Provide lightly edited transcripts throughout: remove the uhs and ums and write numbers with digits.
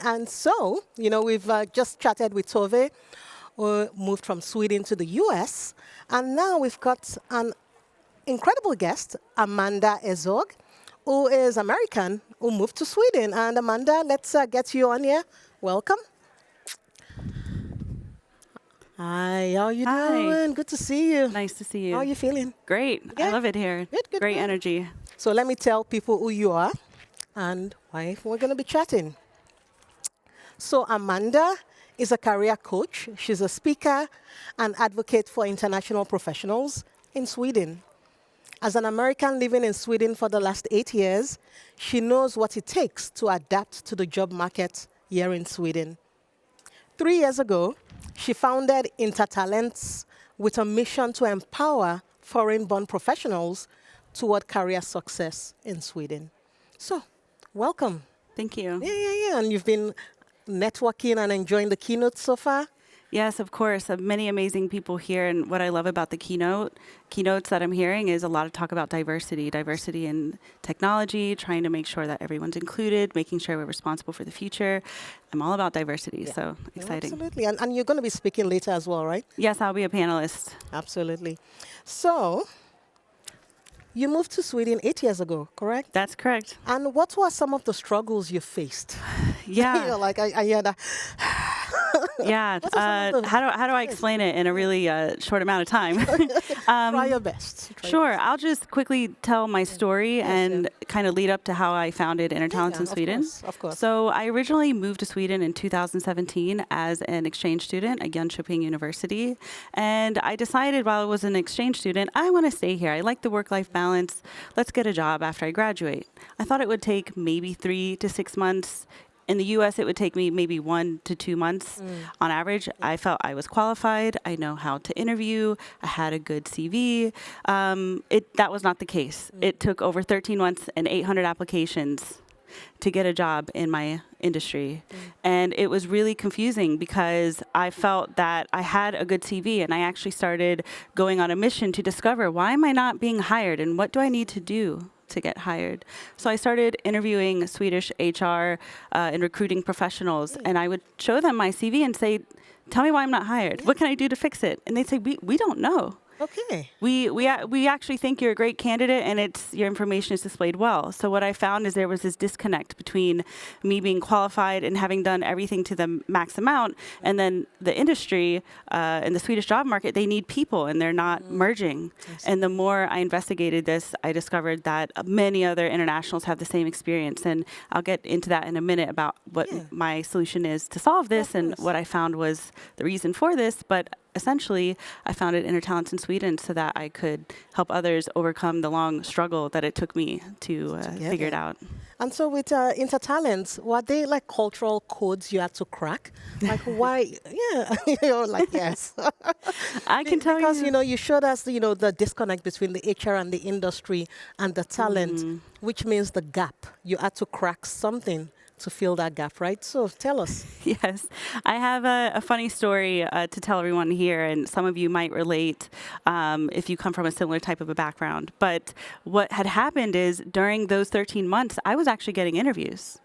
And so, we've just chatted with Tove, who moved from Sweden to the US. And now we've got an incredible guest, Amanda Herzog, who is American, who moved to Sweden. And Amanda, let's get you on here. Welcome. Hi, how are you Hi. doing? Good to see you. Nice to see you. How are you feeling? Great. Yeah. I love it here. Good, Great good. energy. So let me tell people who you are and why we're going to be chatting. So Amanda is a career coach. She's a speaker and advocate for international professionals in Sweden. As an American living in Sweden for the last 8 years, she knows what it takes to adapt to the job market here in Sweden. 3 years ago, she founded Intertalents with a mission to empower foreign-born professionals toward career success in Sweden. So, welcome. Thank you. Yeah. And you've been networking and enjoying the keynote so far? Yes, of course. Many amazing people here. And what I love about the keynotes that I'm hearing is a lot of talk about diversity in technology, trying to make sure that everyone's included, making sure we're responsible for the future. I'm all about diversity, so exciting. Absolutely. And you're going to be speaking later as well, right? Yes, I'll be a panelist. Absolutely. So, you moved to Sweden 8 years ago, correct? That's correct. And what were some of the struggles you faced? Yeah. I hear that. Yeah. How do I explain it in a really short amount of time? Try your best. Sure. I'll just quickly tell my story and kind of lead up to how I founded Intertalents in Sweden. Of course. So I originally moved to Sweden in 2017 as an exchange student at Jönköping University. And I decided while I was an exchange student, I want to stay here. I like the work-life balance. Let's get a job after I graduate. I thought it would take maybe 3 to 6 months. In the U.S., it would take me maybe 1 to 2 months on average. I felt I was qualified. I know how to interview. I had a good CV. That was not the case. It took over 13 months and 800 applications to get a job in my industry. And it was really confusing because I felt that I had a good CV, and I actually started going on a mission to discover, why am I not being hired and what do I need to do to get hired? So I started interviewing Swedish HR and recruiting professionals, and I would show them my CV and say, tell me why I'm not hired. What can I do to fix it? And they'd say, we don't know. Okay. We actually think you're a great candidate, and your information is displayed well. So what I found is there was this disconnect between me being qualified and having done everything to the max amount, and then the industry and the Swedish job market, they need people, and they're not merging. And the more I investigated this, I discovered that many other internationals have the same experience. And I'll get into that in a minute about what my solution is to solve this and what I found was the reason for this. But essentially, I founded Intertalents in Sweden so that I could help others overcome the long struggle that it took me to figure it out. And so with Intertalents, were they like cultural codes you had to crack? Like why? Yes. I can tell because, you showed us, the disconnect between the HR and the industry and the talent, which means the gap. You had to crack something to fill that gap, right? So tell us. Yes. I have a funny story to tell everyone here, and some of you might relate if you come from a similar type of a background. But what had happened is during those 13 months, I was actually getting interviews.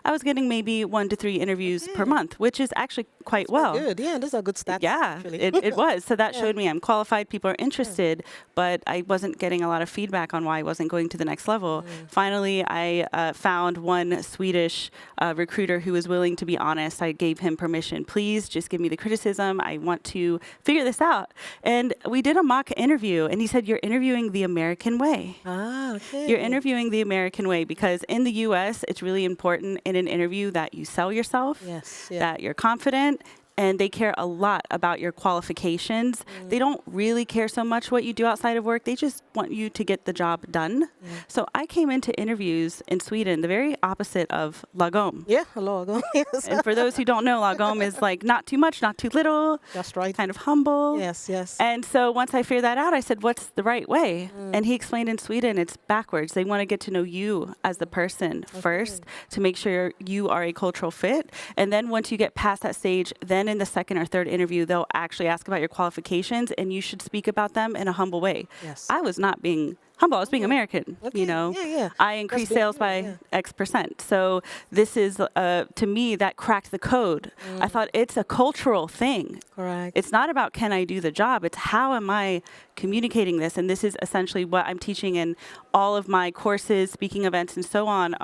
I was getting maybe 1 to 3 interviews per month, which is actually quite well. Good. Yeah, those are good stats. Yeah, it was. So that showed me I'm qualified, people are interested, but I wasn't getting a lot of feedback on why I wasn't going to the next level. Finally, I found one Swedish recruiter who was willing to be honest. I gave him permission. Please just give me the criticism. I want to figure this out. And we did a mock interview, and he said, you're interviewing the American way. Ah, okay. You're interviewing the American way because in the U.S., it's really important in an interview that you sell yourself, that you're confident, and they care a lot about your qualifications. They don't really care so much what you do outside of work. They just want you to get the job done. So I came into interviews in Sweden the very opposite of lagom. Yeah, lagom. Yes. And for those who don't know, lagom is like not too much, not too little. That's right. Kind of humble. Yes. And so once I figured that out, I said, what's the right way? And he explained in Sweden, it's backwards. They want to get to know you as the person first to make sure you are a cultural fit. And then once you get past that stage, then in the second or third interview, they'll actually ask about your qualifications, and you should speak about them in a humble way. Yes. I was not being humble. I was being American. Okay. Yeah, yeah. I That's increased good. sales Yeah, by yeah. X percent. So this is, to me, that cracked the code. I thought it's a cultural thing. Correct. It's not about can I do the job. It's how am I communicating this? And this is essentially what I'm teaching in all of my courses, speaking events, and so on.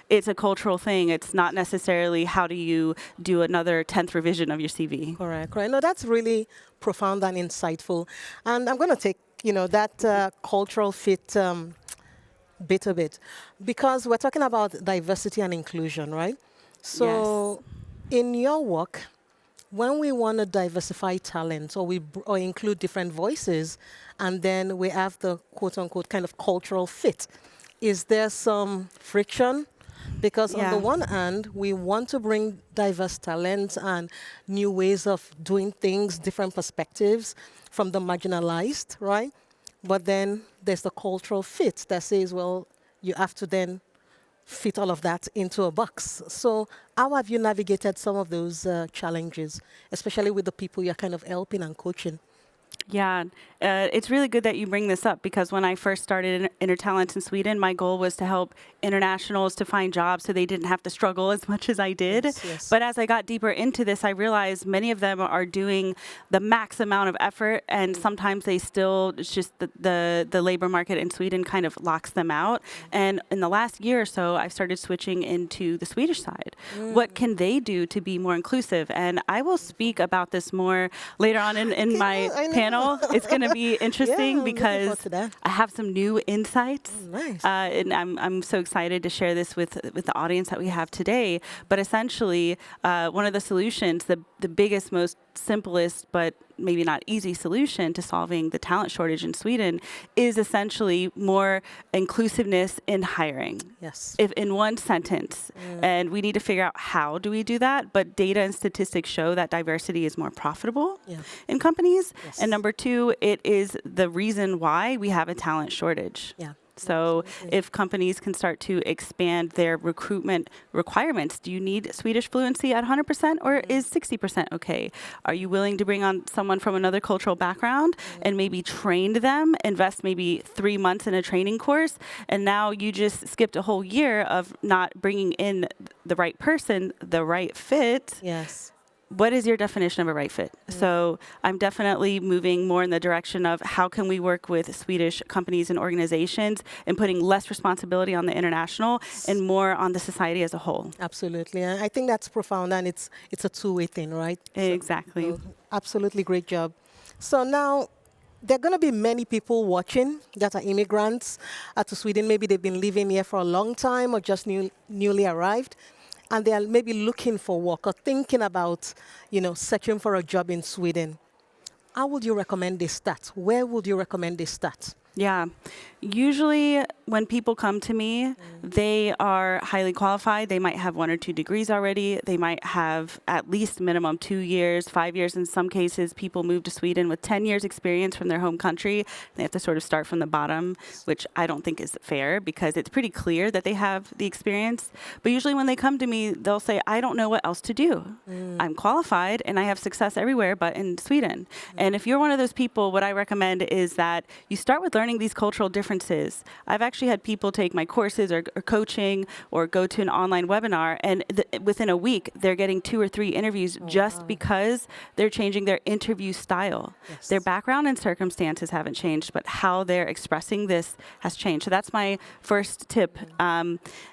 It's a cultural thing. It's not necessarily how do you do another 10th revision of your CV. Correct. Correct. No, that's really profound and insightful. And I'm going to take, that cultural fit bit a bit, because we're talking about diversity and inclusion, right? So, in your work, when we want to diversify talent, or or include different voices, and then we have the quote unquote kind of cultural fit, is there some friction? Because on the Yeah. one hand, we want to bring diverse talent and new ways of doing things, different perspectives from the marginalized, right? But then there's the cultural fit that says, well, you have to then fit all of that into a box. So how have you navigated some of those challenges, especially with the people you're kind of helping and coaching? Yeah, it's really good that you bring this up because when I first started Intertalents in Sweden, my goal was to help internationals to find jobs so they didn't have to struggle as much as I did. Yes, yes. But as I got deeper into this, I realized many of them are doing the max amount of effort, and sometimes they still, it's just the labor market in Sweden kind of locks them out. And in the last year or so, I've started switching into the Swedish side. What can they do to be more inclusive? And I will speak about this more later on in my I know. panel. It's going to be interesting I'm looking because forward to that. I have some new insights. Nice. And I'm so excited to share this with the audience that we have today. But essentially, one of the solutions, the biggest, most simplest, but maybe not easy solution to solving the talent shortage in Sweden is essentially more inclusiveness in hiring. Yes. If in one sentence, and we need to figure out how do we do that, but data and statistics show that diversity is more profitable Yeah. in companies. Yes. And number two, it is the reason why we have a talent shortage. Yeah. So Absolutely. if companies can start to expand their recruitment requirements, do you need Swedish fluency at 100% or is 60% okay? Are you willing to bring on someone from another cultural background and maybe train them, invest maybe 3 months in a training course, and now you just skipped a whole year of not bringing in the right person, the right fit? Yes. What is your definition of a right fit? So I'm definitely moving more in the direction of how can we work with Swedish companies and organizations and putting less responsibility on the international and more on the society as a whole. Absolutely. And I think that's profound, and it's a two-way thing, right? Exactly. So, absolutely great job. So now there are going to be many people watching that are immigrants to Sweden. Maybe they've been living here for a long time or just newly arrived, and they are maybe looking for work or thinking about, searching for a job in Sweden. How would you recommend they start? Where would you recommend they start? Yeah. Usually when people come to me, they are highly qualified. They might have 1 or 2 degrees already. They might have at least minimum 2 years, 5 years. In some cases, people move to Sweden with 10 years experience from their home country. They have to sort of start from the bottom, which I don't think is fair because it's pretty clear that they have the experience. But usually when they come to me, they'll say, I don't know what else to do. I'm qualified and I have success everywhere but in Sweden. And if you're one of those people, what I recommend is that you start with learning these cultural differences. I've actually had people take my courses or coaching or go to an online webinar, and within a week, they're getting 2 or 3 interviews just because they're changing their interview style. Yes. Their background and circumstances haven't changed, but how they're expressing this has changed. So that's my first tip.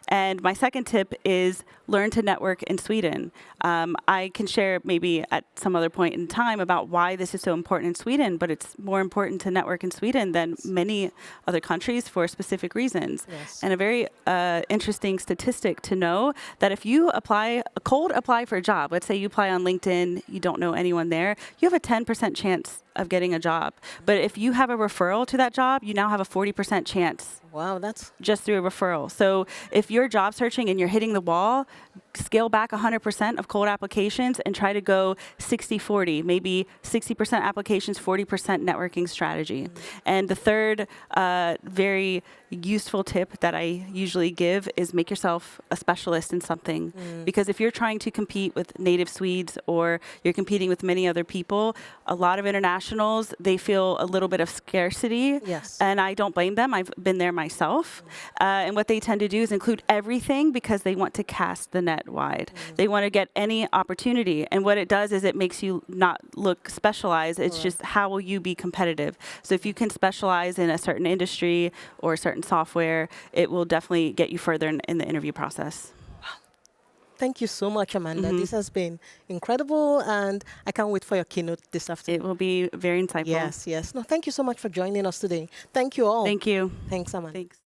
And my second tip is learn to network in Sweden. I can share maybe at some other point in time about why this is so important in Sweden, but it's more important to network in Sweden than many other countries for specific reasons. Yes. And a very interesting statistic to know that if you cold apply for a job, let's say you apply on LinkedIn, you don't know anyone there, you have a 10% chance of getting a job. But if you have a referral to that job, you now have a 40% chance. Wow, that's Just through a referral. So if you're job searching and you're hitting the wall, scale back 100% of cold applications and try to go 60-40, maybe 60% applications, 40% networking strategy. And the third very useful tip that I usually give is make yourself a specialist in something. Because if you're trying to compete with native Swedes or you're competing with many other people, a lot of international professionals, they feel a little bit of scarcity. Yes. And I don't blame them. I've been there myself. And what they tend to do is include everything because they want to cast the net wide. They want to get any opportunity. And what it does is it makes you not look specialized. It's just how will you be competitive? So if you can specialize in a certain industry or a certain software, it will definitely get you further in the interview process. Thank you so much, Amanda. This has been incredible, and I can't wait for your keynote this afternoon. It will be very insightful. Yes, yes. No, thank you so much for joining us today. Thank you all. Thank you. Thanks, Amanda. Thanks.